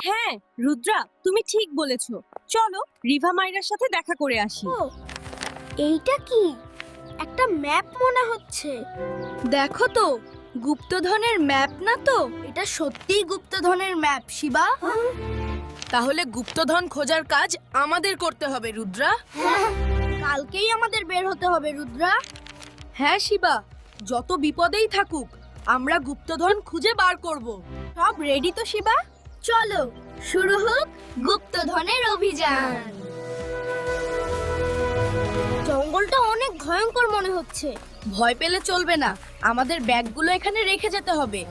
হ্যাঁ রুদ্রা, তুমি ঠিক বলেছো। চলো রিভা মাইরার সাথে দেখা করে আসি। এইটা কি? একটা ম্যাপ মনে হচ্ছে। দেখো তো, গুপ্তধনের ম্যাপ না তো? এটা সত্যিই গুপ্তধনের ম্যাপ, শিবা। তাহলে গুপ্তধন খোঁজার কাজ আমাদের করতে হবে রুদ্রা। কালকেই আমাদের বের হতে হবে, রুদ্রা। হ্যাঁ শিবা, যত বিপদেই থাকুক আমরা গুপ্তধন খুঁজে বার করব। সব রেডি তো শিবা? চলো শুরু হোক গুপ্তধনের অভিযান। জঙ্গলটা অনেক ভয়ঙ্কর মনে হচ্ছে। ভয় পেলে চলবে না, আমাদের ব্যাগগুলো এখানে রেখে যেতে হবে।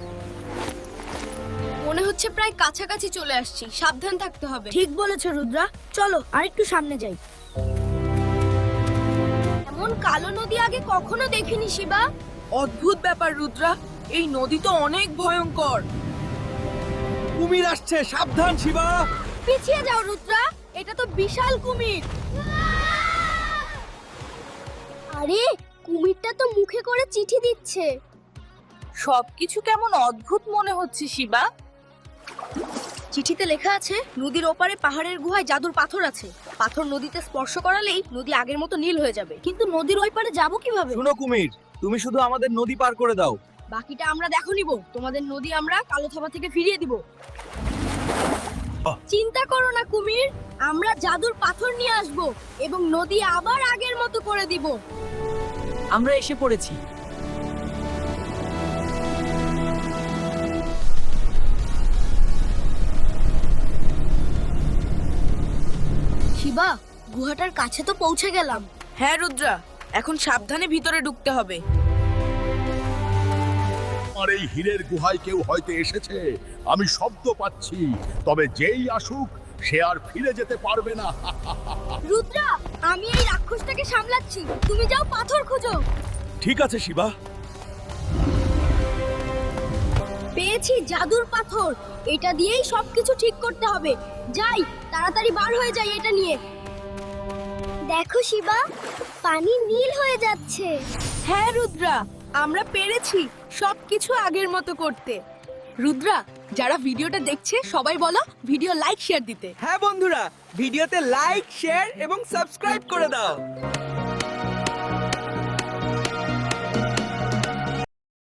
মনে হচ্ছে প্রায় কাছাকাছি চলে আসছি, সাবধান থাকতে হবে। ঠিক বলেছো রুদ্রা, চলো আরেকটু সামনে যাই। এমন কালো নদী আগে কখনো দেখিনি, শিবা। অদ্ভুত ব্যাপার রুদ্রা, এই নদী তো অনেক ভয়ঙ্কর। কুমির আসছে, সাবধান শিবা। পিছিয়ে যাও রুদ্রা, এটা তো বিশাল কুমির। আরে কুমিরটা তো মুখে করে চিঠি দিচ্ছে। সবকিছু কেমন অদ্ভুত মনে হচ্ছে শিবা। চিঠিতে লেখা আছে, নদীর ওপারে পাহাড়ের গুহায় জাদুর পাথর আছে। পাথর নদীতে স্পর্শ করালেই নদী আগের মতো নীল হয়ে যাবে। কিন্তু নদীর ওই পারে যাবো কিভাবে? শুনো কুমির, তুমি শুধু আমাদের নদী পার করে দাও। বাকিটা আমরা দেখো নিব। তোমাদের নদী আমরা কালো থাবা থেকে ফিরিয়ে দিব। চিন্তা করো না কুমির, আমরা জাদুর পাথর নিয়ে আসব এবং নদী আবার আগের মতো করে দিব। আমরা এসে পড়েছি। শিবা, গুহাটার কাছে তো পৌঁছে গেলাম। হ্যাঁ রুদ্রা, এখন সাবধানে ভিতরে ঢুকতে হবে। আর এই হীরের গুহায় কেউ হয়তো এসেছে, আমি শব্দ পাচ্ছি। তবে যেই আসুক সে আর ফিরে যেতে পারবে না। রুদ্রা, আমি এই রাক্ষসটাকে সামলাচ্ছি, তুমি যাও পাথর খোঁজো। ঠিক আছে শিবা। পেয়েছি জাদুর পাথর, এটা দিয়েই সবকিছু ঠিক করতে হবে। যাই, তাড়াতাড়ি বার হয়ে যাই এটা নিয়ে। দেখো শিবা, পানি নীল হয়ে যাচ্ছে। হ্যাঁ রুদ্রা, আমরা পেরেছি সবকিছু আগের মতো করতে। রুদ্রা, যারা ভিডিওটা দেখছে সবাই বলো ভিডিও লাইক শেয়ার দিতে। হ্যাঁ বন্ধুরা, ভিডিওতে লাইক শেয়ার এবং সাবস্ক্রাইব করে দাও।